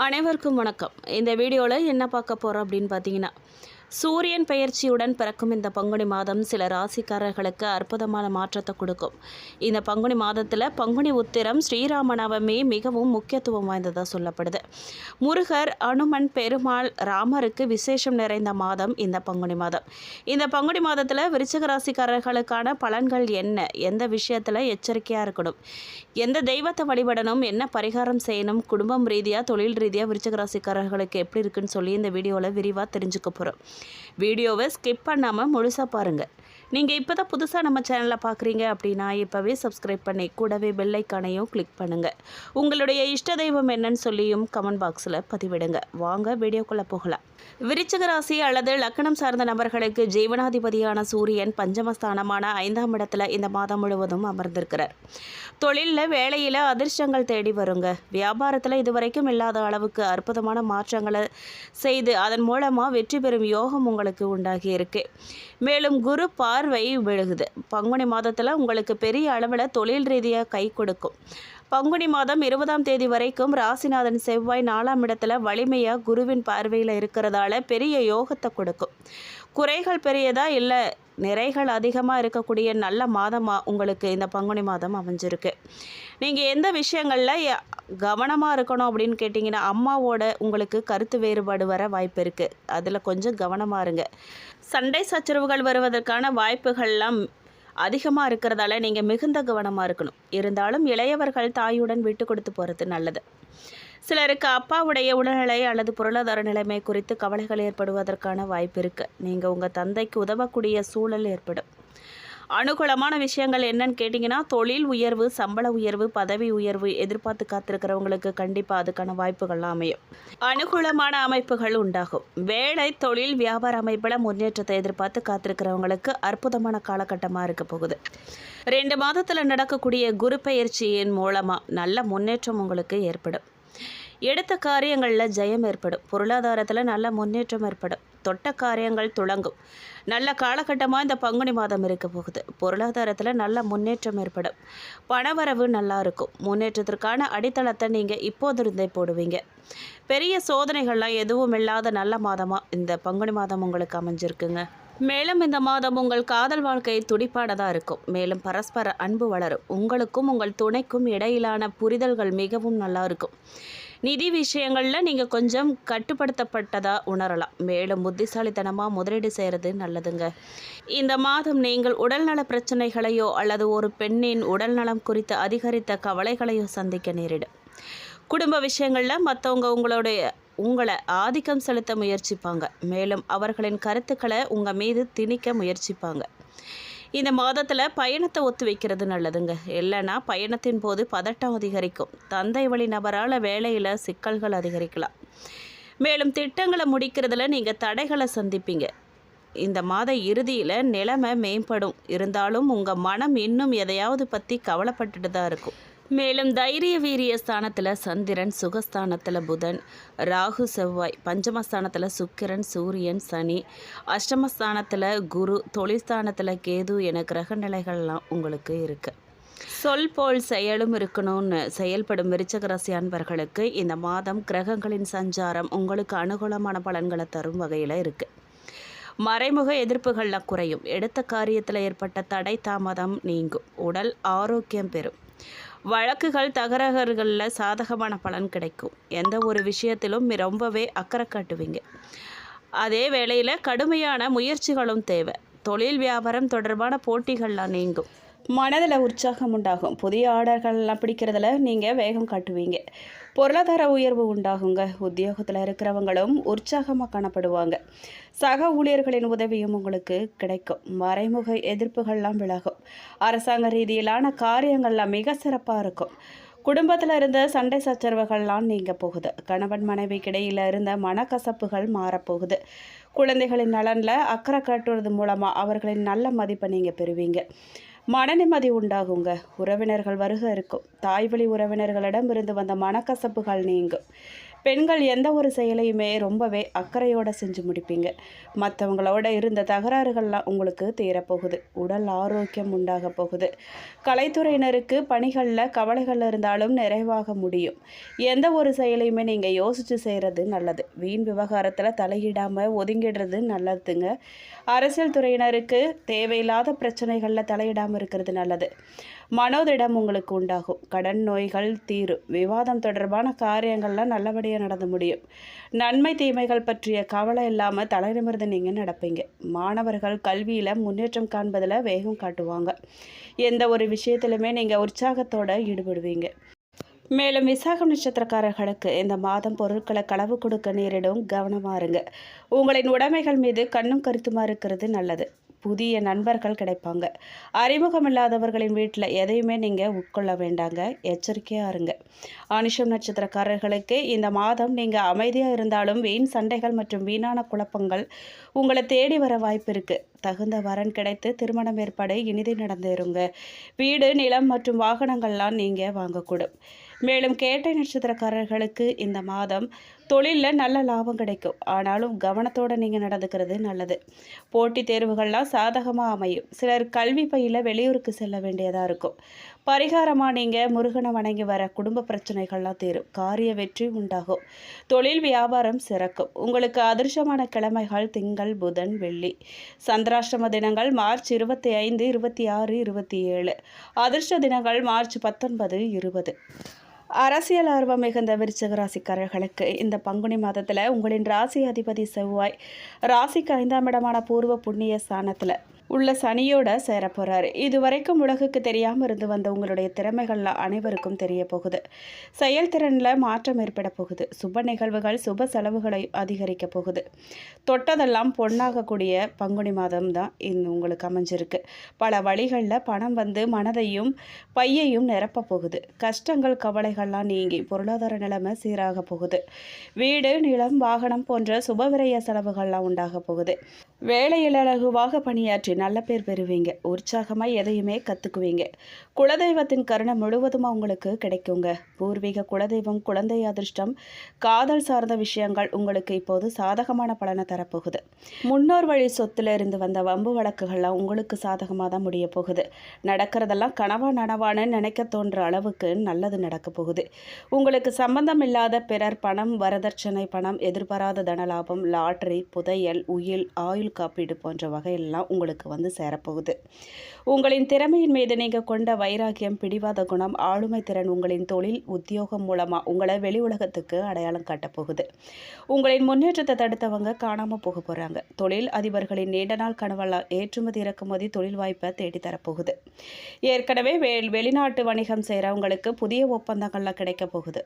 அனைவருக்கும் வணக்கம். இந்த வீடியோவில் என்ன பார்க்க போகிறோம் அப்படின்னு பார்த்தீங்கன்னா, சூரியன் பெயர்ச்சியுடன் பிறக்கும் இந்த பங்குனி மாதம் சில ராசிக்காரர்களுக்கு அற்புதமான மாற்றத்தை கொடுக்கும். இந்த பங்குனி மாதத்தில் பங்குனி உத்திரம் ஸ்ரீராம நவமி மிகவும் முக்கியத்துவம் வாய்ந்ததாக சொல்லப்படுது. முருகர், அனுமன், பெருமாள், ராமருக்கு விசேஷம் நிறைந்த மாதம் இந்த பங்குனி மாதம். இந்த பங்குனி மாதத்தில் விருச்சிக ராசிக்காரர்களுக்கான பலன்கள் என்ன, எந்த விஷயத்தில் எச்சரிக்கையாக இருக்கணும், எந்த தெய்வத்தை வழிபடணும், என்ன பரிகாரம் செய்யணும், குடும்பம் ரீதியாக தொழில் ரீதியாக விருச்சிக ராசிக்காரர்களுக்கு எப்படி இருக்குன்னு சொல்லி இந்த வீடியோவில் விரிவாக தெரிஞ்சுக்க போகிறோம். வீடியோவை ஸ்கிப் பண்ணாமல் முழுசாக பாருங்கள். நீங்கள் இப்போ தான் புதுசாக நம்ம சேனலில் பார்க்குறீங்க அப்படின்னா இப்போவே சப்ஸ்கிரைப் பண்ணி கூடவே பெல் ஐக்கானையும் கிளிக் பண்ணுங்கள். உங்களுடைய இஷ்ட தெய்வம் என்னன்னு சொல்லியும் கமெண்ட் பாக்ஸில் பதிவிடுங்க. வாங்க வீடியோக்குள்ளே போகலாம். விருச்சிக ராசி அல்லது லக்னம் சார்ந்த நபர்களுக்கு ஜீவனாதிபதியான சூரியன் பஞ்சமஸ்தானமான 5ஆம் இடத்துல இந்த மாதம் முழுவதும் அமர்ந்திருக்கிறார். தொழிலில், வேலையில் அதிர்ஷ்டங்கள் தேடி வருங்க. வியாபாரத்தில் இதுவரைக்கும் இல்லாத அளவுக்கு அற்புதமான மாற்றங்களை செய்து அதன் மூலமாக வெற்றி பெறும் யோகம் உங்களுக்கு உண்டாகி இருக்கு. மேலும் குரு பார்வை விழுகுது. பங்குனி மாதத்தில் உங்களுக்கு பெரிய அளவில் தொழில் ரீதியாக கை கொடுக்கும். பங்குனி மாதம் 20ஆம் தேதி வரைக்கும் ராசிநாதன் செவ்வாய் 4ஆம் இடத்துல வலிமையாக குருவின் பார்வையில் இருக்கிறதால பெரிய யோகத்தை கொடுக்கும். குறைகள் பெரியதா இல்லை நிறைகள் அதிகமாக இருக்கக்கூடிய நல்ல மாதமாக உங்களுக்கு இந்த பங்குனி மாதம் அமைஞ்சிருக்கு. நீங்கள் எந்த விஷயங்களில் கவனமாக இருக்கணும் அப்படின்னு கேட்டிங்கன்னா, அம்மாவோட உங்களுக்கு கருத்து வேறுபாடு வர வாய்ப்பு இருக்குது. அதில் கொஞ்சம் கவனமாக இருங்க. சண்டை சச்சரவுகள் வருவதற்கான வாய்ப்புகள்லாம் அதிகமாக இருக்கிறதால நீங்கள் மிகுந்த கவனமாக இருக்கணும். இருந்தாலும் இளையவர்கள் தாயுடன் விட்டு கொடுத்து போகிறது நல்லது. சிலருக்கு அப்பாவுடைய உடல்நிலை அல்லது பொருளாதார நிலைமை குறித்து கவலைகள் ஏற்படுவதற்கான வாய்ப்பு இருக்குது. நீங்கள் உங்கள் தந்தைக்கு உதவக்கூடிய சூழல் ஏற்படும். அனுகூலமான விஷயங்கள் என்னன்னு கேட்டிங்கன்னா, தொழில் உயர்வு, சம்பள உயர்வு, பதவி உயர்வு எதிர்பார்த்து காத்திருக்கிறவங்களுக்கு கண்டிப்பாக அதுக்கான வாய்ப்புகள்லாம் அமையும். அனுகூலமான அமைப்புகள் உண்டாகும். வேலை, தொழில், வியாபார அமைப்பில் முன்னேற்றத்தை எதிர்பார்த்து காத்திருக்கிறவங்களுக்கு அற்புதமான காலகட்டமாக இருக்க போகுது. 2 மாதத்தில் நடக்கக்கூடிய குரு பயிற்சியின் மூலமாக நல்ல முன்னேற்றம் உங்களுக்கு ஏற்படும். எடுத்த காரியங்களில் ஜெயம் ஏற்படும். பொருளாதாரத்தில் நல்ல முன்னேற்றம் ஏற்படும். தொட்ட காரியங்கள் துளங்கும். நல்ல காலகட்டமாக இந்த பங்குனி மாதம் இருக்க போகுது. பொருளாதாரத்தில் நல்ல முன்னேற்றம் ஏற்படும். பணவரவு நல்லா இருக்கும். முன்னேற்றத்திற்கான அடித்தளத்தை நீங்கள் இப்போதிருந்தே போடுவீங்க. பெரிய சோதனைகள்லாம் எதுவும் இல்லாத நல்ல மாதமாக இந்த பங்குனி மாதம் உங்களுக்கு அமைஞ்சிருக்குங்க. மேலும் இந்த மாதம் உங்கள் காதல் வாழ்க்கை துடிப்பானதாக இருக்கும். மேலும் பரஸ்பர அன்பு வளரும். உங்களுக்கும் உங்கள் துணைக்கும் இடையிலான புரிதல்கள் மிகவும் நல்லா இருக்கும். நிதி விஷயங்களில் நீங்கள் கொஞ்சம் கட்டுப்படுத்தப்பட்டதாக உணரலாம். மேலும் புத்திசாலித்தனமாக முதலீடு செய்கிறது நல்லதுங்க. இந்த மாதம் நீங்கள் உடல்நல பிரச்சனைகளையோ அல்லது ஒரு பெண்ணின் உடல்நலம் குறித்து அதிகரித்த கவலைகளையோ சந்திக்க நேரிடும். குடும்ப விஷயங்களில் மற்றவங்க உங்களை ஆதிக்கம் செலுத்த முயற்சிப்பாங்க. மேலும் அவர்களின் கருத்துக்களை உங்கள் மீது திணிக்க முயற்சிப்பாங்க. இந்த மாதத்தில் பயணத்தை ஒத்து வைக்கிறது நல்லதுங்க. இல்லைன்னா பயணத்தின் போது பதட்டம் அதிகரிக்கும். தந்தை வழி நபரால் வேலையில் சிக்கல்கள் அதிகரிக்கலாம். மேலும் திட்டங்களை முடிக்கிறதுல நீங்கள் தடைகளை சந்திப்பீங்க. இந்த மாத இறுதியில் நிலைமை மேம்படும். இருந்தாலும் உங்கள் மனம் இன்னும் எதையாவது பற்றி கவலைப்பட்டுட்டு தான் இருக்கும். மேலும் தைரிய வீரிய ஸ்தானத்தில் சந்திரன், சுகஸ்தானத்தில் புதன், ராகு, செவ்வாய், பஞ்சமஸ்தானத்தில் சுக்கிரன், சூரியன், சனி, அஷ்டமஸ்தானத்தில் குரு, தொழில்ஸ்தானத்தில் கேது என கிரக நிலைகள்லாம் உங்களுக்கு இருக்குது. சொல் போல் செயலும் இருக்கணும்னு செயல்படும் விருச்சிக ராசி அன்பர்களுக்கு இந்த மாதம் கிரகங்களின் சஞ்சாரம் உங்களுக்கு அனுகூலமான பலன்களை தரும் வகையில் இருக்குது. மறைமுக எதிர்ப்புகளில் குறையும். எடுத்த காரியத்தில் ஏற்பட்ட தடை தாமதம் நீங்கும். உடல் ஆரோக்கியம் பெறும். வழக்குகள், தகராறுகளில் சாதகமான பலன் கிடைக்கும். எந்த ஒரு விஷயத்திலும் ரொம்பவே அக்கறை காட்டுவீங்க. அதே வேளையில் கடுமையான முயற்சிகளும் தேவை. தொழில் வியாபாரம் தொடர்பான போட்டிகள்லாம் நீங்கும். மனதில் உற்சாகம் உண்டாகும். புதிய ஆர்டர்கள்லாம் பிடிக்கிறதுல நீங்கள் வேகம் காட்டுவீங்க. பொருளாதார உயர்வு உண்டாகுங்க. உத்தியோகத்தில் இருக்கிறவங்களும் உற்சாகமாக காணப்படுவாங்க. சக ஊழியர்களின் உதவியும் உங்களுக்கு கிடைக்கும். மறைமுக எதிர்ப்புகள்லாம் விலகும். அரசாங்க ரீதியிலான காரியங்கள்லாம் மிக சிறப்பாக இருக்கும். குடும்பத்தில் இருந்த சண்டை சச்சரவுகள்லாம் நீங்க போகுது. கணவன் மனைவிக்கு இடையில் இருந்த மனக்கசப்புகள் மாறப்போகுது. குழந்தைகளின் நலனில் அக்கறை காட்டுறது மூலமாக அவர்களின் நல்ல மதிப்பை நீங்கள் பெறுவீங்க. மன நிம்மதி உண்டாகுங்க. உறவினர்கள் வருகை இருக்கும். தாய்வழி உறவினர்களிடம் இருந்து வந்த மனக்கசப்புகள் நீங்கும். பெண்கள் எந்த ஒரு செயலையுமே ரொம்பவே அக்கறையோடு செஞ்சு முடிப்பீங்க. மற்றவங்களோட இருந்த தகராறுகள்லாம் உங்களுக்கு தீரப்போகுது. உடல் ஆரோக்கியம் உண்டாக போகுது. கலைத்துறையினருக்கு பணிகளில் கவலைகள் இருந்தாலும் நிறைவாக முடியும். எந்த ஒரு செயலையுமே நீங்கள் யோசித்து செய்கிறது நல்லது. வீண் விவகாரத்தில் தலையிடாமல் ஒதுங்கிடுறது நல்லதுங்க. அரசியல் துறையினருக்கு தேவையில்லாத பிரச்சனைகளில் தலையிடாமல் இருக்கிறது நல்லது. மனோதிடம் உங்களுக்கு உண்டாகும். கடன் நோய்கள் தீரும். விவாதம் தொடர்பான காரியங்கள்லாம் நல்லபடியாக நடந்து முடியும். நன்மை தீமைகள் பற்றிய கவலை இல்லாமல் தலை நிமிர்ந்து நீங்கள் நடப்பீங்க. மாணவர்கள் கல்வியில் முன்னேற்றம் காண்பதில் வேகம் காட்டுவாங்க. எந்த ஒரு விஷயத்திலுமே நீங்கள் உற்சாகத்தோடு ஈடுபடுவீங்க. மேலும் விசாகம் நட்சத்திரக்காரர்களுக்கு இந்த மாதம் பொருட்களை களவு கொடுக்க நேரிடும். கவனமாக இருங்க. உங்களின் உடைமைகள் மீது கண்ணும் கருத்துமாக இருக்கிறது நல்லது. புதிய நண்பர்கள் கிடைப்பாங்க. அறிமுகமில்லாதவர்களின் வீட்டில் எதையுமே நீங்கள் உட்கொள்ள வேண்டாங்க. எச்சரிக்கையாக இருங்க. அனுஷம் நட்சத்திரக்காரர்களுக்கு இந்த மாதம் நீங்கள் அமைதியாக இருந்தாலும் வீண் சண்டைகள் மற்றும் வீணான குழப்பங்கள் உங்களை தேடி வர வாய்ப்பு இருக்குது. தகுந்த வரன் கிடைத்து திருமணம் ஏற்பாடு இனிதே நடந்தேறுங்க. வீடு, நிலம் மற்றும் வாகனங்கள்லாம் நீங்கள் வாங்கக்கூடும். மேலும் கேட்டை நட்சத்திரக்காரர்களுக்கு இந்த மாதம் தொழிலில் நல்ல லாபம் கிடைக்கும். ஆனாலும் கவனத்தோடு நீங்கள் நடந்துக்கிறது நல்லது. போட்டித் தேர்வுகள்லாம் சாதகமாக அமையும். சிலர் கல்வி பயில வெளியூருக்கு செல்ல வேண்டியதாக இருக்கும். பரிகாரமாக நீங்கள் முருகனை வணங்கி வர குடும்ப பிரச்சனைகள்லாம் தீரும். காரிய வெற்றி உண்டாகும். தொழில் வியாபாரம் சிறக்கும். உங்களுக்கு அதிர்ஷ்டமான கிழமைகள் திங்கள், புதன், வெள்ளி. சந்திராஷ்டம தினங்கள் மார்ச் 25, 26, 27. அதிர்ஷ்ட தினங்கள் மார்ச் 19, 20. அரசியல் ஆர்வம் மிகுந்த விருச்சிக ராசிக்காரர்களுக்கு இந்த பங்குனி மாதத்தில் உங்களின் ராசி அதிபதி செவ்வாய் ராசிக்கு 5ஆம் இடமான பூர்வ புண்ணிய ஸ்தானத்தில் உள்ள சனியோட சேரப்போகிறாரு. இதுவரைக்கும் உலகுக்கு தெரியாமல் இருந்து வந்த உங்களுடைய திறமைகள்லாம் அனைவருக்கும் தெரிய போகுது. செயல்திறனில் மாற்றம் ஏற்பட போகுது. சுப நிகழ்வுகள் சுப செலவுகளை அதிகரிக்க போகுது. தொட்டதெல்லாம் பொன்னாகக்கூடிய பங்குனி மாதம் தான் உங்களுக்கு அமைஞ்சிருக்கு. பல வழிகளில் பணம் வந்து மனதையும் பையையும் நிரப்ப போகுது. கஷ்டங்கள் கவலைகள்லாம் நீங்கி பொருளாதார நிலைமை சீராக போகுது. வீடு, நிலம், வாகனம் போன்ற சுபவிரய செலவுகள்லாம் உண்டாக போகுது. வேலையில் இலகுவாக பணியாற்றி நல்ல பேர் பெறுவீங்க. உற்சாகமாக எதையுமே கற்றுக்குவீங்க. குலதெய்வத்தின் கருணை முழுவதுமாக உங்களுக்கு கிடைக்குங்க. பூர்வீக குலதெய்வம், குழந்தை அதிர்ஷ்டம், காதல் சார்ந்த விஷயங்கள் உங்களுக்கு இப்போது சாதகமான பலனை தரப்போகுது. முன்னோர் வழி சொத்துல இருந்து வந்த வம்பு வழக்குகள்லாம் உங்களுக்கு சாதகமாக தான் முடிய போகுது. நடக்கிறதெல்லாம் கனவா நனவான்னு நினைக்க தோன்ற அளவுக்கு நல்லது நடக்க போகுது. உங்களுக்கு சம்பந்தம் இல்லாத பிறர் பணம், வரதட்சணை பணம், எதிர்பாராத தனலாபம், லாட்டரி, புதையல், உயில், ஆயுள் காப்பீடு போன்ற வகையெல்லாம் உங்களுக்கு வந்து சேரப்போகுது. உங்களின் திறமையின் மீது நீங்கள் கொண்ட வைராக்கியம், பிடிவாத குணம், ஆளுமை திறன் உங்களின் தொழில் உத்தியோகம் மூலமாக உங்களை வெளி உலகத்துக்கு அடையாளம் காட்டப்போகுது. உங்களின் முன்னேற்றத்தை தடுத்தவங்க காணாமல் போக போகிறாங்க. தொழில் அதிபர்களின் நீண்ட நாள் கனவெல்லாம் ஏற்றுமதி இறக்குமதி தொழில் வாய்ப்பை தேடித்தரப்போகுது. ஏற்கனவே வெளிநாட்டு வணிகம் செய்கிறவங்களுக்கு புதிய ஒப்பந்தங்கள்லாம் கிடைக்க போகுது.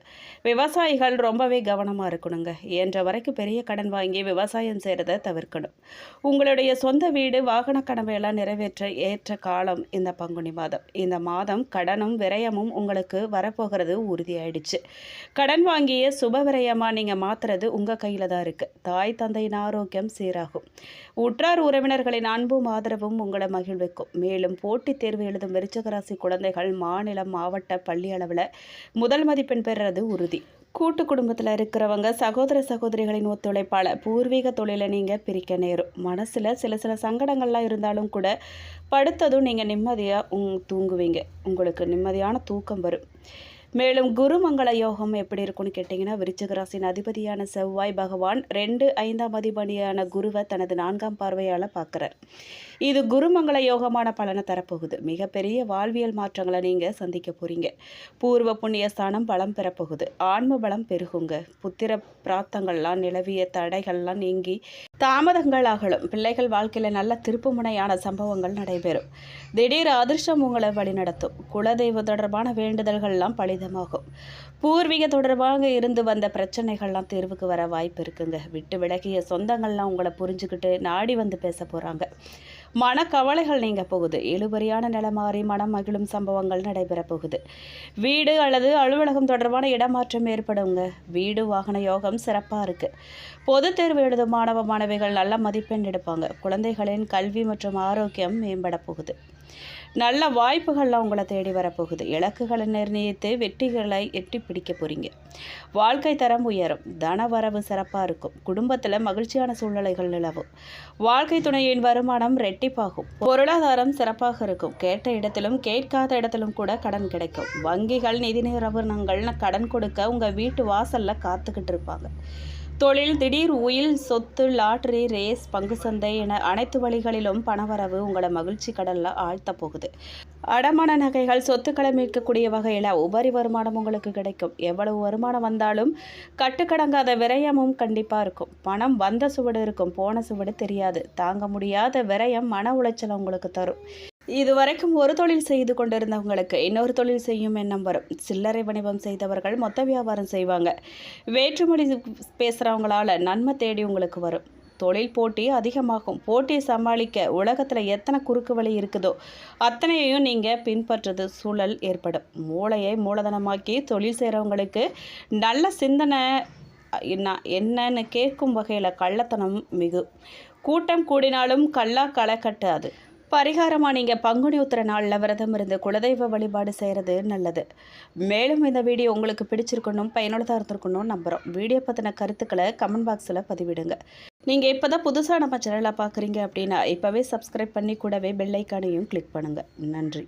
விவசாயிகள் ரொம்பவே கவனமாக இருக்கணுங்க. இயன்ற வரைக்கும் பெரிய கடன் வாங்கி விவசாயம் செய்கிறத தவிர்க்கணும். உங்களுடைய சொந்த வீடு, வாகன கனவையெல்லாம் நிறைவேற்ற ஏற்ற காலம் இந்த பங்குனி மாதம். இந்த மாதம் கடனும் விரயமும் உங்களுக்கு வரப்போகிறது உறுதியாயிடுச்சு. கடன் வாங்கிய சுப விரயமாக நீங்கள் மாற்றுறது உங்கள் கையில் தான் இருக்குது. தாய் தந்தையின் ஆரோக்கியம் சீராகும். உற்றார் உறவினர்களின் அன்பும் ஆதரவும் உங்களை மகிழ்விக்கும். மேலும் போட்டித் தேர்வு எழுதும் விருச்சிக ராசி குழந்தைகள் மாநிலம், மாவட்ட, பள்ளி அளவில் முதல் மதிப்பெண் பெறுறது உறுதி. கூட்டு குடும்பத்தில் இருக்கிறவங்க சகோதர சகோதரிகளின் ஒத்துழைப்பால் பூர்வீக தொழிலை நீங்கள் பிரிக்க நேரும். மனசில் சில சங்கடங்கள்லாம் இருந்தாலும் கூட படுத்ததும் நீங்கள் நிம்மதியாக தூங்குவீங்க. உங்களுக்கு நிம்மதியான தூக்கம் வரும். மேலும் குருமங்கள யோகம் எப்படி இருக்குன்னு கேட்டிங்கன்னா, விருச்சிக ராசியின் அதிபதியான செவ்வாய் பகவான் 2, 5ஆம் அதிபதியான குருவை தனது 4ஆம் பார்வையால் பார்க்குறார். இது குருமங்கள யோகமான பலனை தரப்போகுது. மிகப்பெரிய வாழ்வியல் மாற்றங்களை நீங்கள் சந்திக்க போகிறீங்க. பூர்வ புண்ணிய ஸ்தானம் பலம் பெறப்போகுது. ஆன்ம பலம் பெருகுங்க. புத்திர பிராப்தங்கள்லாம் நிலவிய தடைகள்லாம் நீங்கி தாமதங்கள் ஆகலும். பிள்ளைகள் வாழ்க்கையில் நல்ல திருப்புமுனையான சம்பவங்கள் நடைபெறும். திடீர் அதிர்ஷ்டம் உங்களை வழிநடத்தும். குலதெய்வ தொடர்பான வேண்டுதல்கள்லாம் பலிதமாகும். பூர்வீக தொடர்பாக இருந்து வந்த பிரச்சனைகள்லாம் தீர்வுக்கு வர வாய்ப்பு இருக்குங்க. விட்டு விலகிய சொந்தங்கள்லாம் உங்களை புரிஞ்சுக்கிட்டு நாடி வந்து பேச போகிறாங்க. மனக்கவலைகள் நீங்க போகுது. இழுபறியான நிலமாறி மனம் மகிழும் சம்பவங்கள் நடைபெற போகுது. வீடு அல்லது அலுவலகம் தொடர்பான இடமாற்றம் ஏற்படுங்க. வீடு, வாகன யோகம் சிறப்பாக இருக்குது. பொது தேர்வு எழுதும் மாணவ மாணவிகள் நல்ல மதிப்பெண் எடுப்பாங்க. குழந்தைகளின் கல்வி மற்றும் ஆரோக்கியம் மேம்பட போகுது. நல்ல வாய்ப்புகள்லாம் உங்களை தேடி வரப்போகுது. இலக்குகளை நிர்ணயித்து வெற்றிகளை எட்டி பிடிக்க போகிறீங்க. வாழ்க்கை தரம் உயரும். தன வரவு சிறப்பாக இருக்கும். குடும்பத்தில் மகிழ்ச்சியான சூழ்நிலைகள் நிலவும். வாழ்க்கை துணையின் வருமானம் ரெட்டிப்பாகும். பொருளாதாரம் சிறப்பாக இருக்கும். கேட்ட இடத்திலும் கேட்காத இடத்திலும் கூட கடன் கிடைக்கும். வங்கிகள், நிதி நிறுவனங்கள் கடன் கொடுக்க உங்கள் வீட்டு வாசலில் காத்துக்கிட்டு இருப்பாங்க. தொழில், திடீர் உயில், சொத்து, லாட்டரி, ரேஸ், பங்குசந்தை என அனைத்து வழிகளிலும் பணவரவு உங்களை மகிழ்ச்சி கடலில் ஆழ்த்த போகுது. அடமான நகைகள், சொத்துக்களை மீட்கக்கூடிய வகையில் உபரி வருமானம் உங்களுக்கு கிடைக்கும். எவ்வளவு வருமானம் வந்தாலும் கட்டுக்கடங்காத விரயமும் கண்டிப்பாக இருக்கும். பணம் வந்த சுவடு இருக்கும், போன சுவடு தெரியாது. தாங்க முடியாத விரயம் மன உளைச்சலை உங்களுக்கு தரும். இதுவரைக்கும் ஒரு தொழில் செய்து கொண்டிருந்தவங்களுக்கு இன்னொரு தொழில் செய்யும் எண்ணம் வரும். சில்லறை வணிகம் செய்தவர்கள் மொத்த வியாபாரம் செய்வாங்க. வேற்றுமொழி பேசுகிறவங்களால நன்மை தேடி உங்களுக்கு வரும். தொழில் போட்டி அதிகமாகும். போட்டியை சமாளிக்க உலகத்தில் எத்தனை குறுக்கு வழி இருக்குதோ அத்தனையையும் நீங்கள் பின்பற்றுறது சூழல் ஏற்படும். மூளையை மூலதனமாக்கி தொழில் செய்கிறவங்களுக்கு நல்ல சிந்தனை என்னன்னு கேட்கும் வகையில் கள்ளத்தனம் மிகும். கூட்டம் கூடினாலும் கள்ளா களை கட்டாது. பரிகாரமாக நீங்கள் பங்குனி உத்திர நாளில் விரதம் இருந்து குலதெய்வ வழிபாடு செய்கிறது நல்லது. மேலும் இந்த வீடியோ உங்களுக்கு பிடிச்சிருக்கணும், பயனுள்ளதாக இருந்திருக்கணும் நம்புகிறோம். வீடியோ பற்றின கருத்துக்களை கமெண்ட் பாக்ஸில் பதிவிடுங்க. நீங்கள் இப்போ தான் புதுசாக நம்ம சேனலை பார்க்குறீங்க அப்படின்னா இப்போவே சப்ஸ்கிரைப் பண்ணி கூடவே பெல் ஐக்கானையும் கிளிக் பண்ணுங்கள். நன்றி.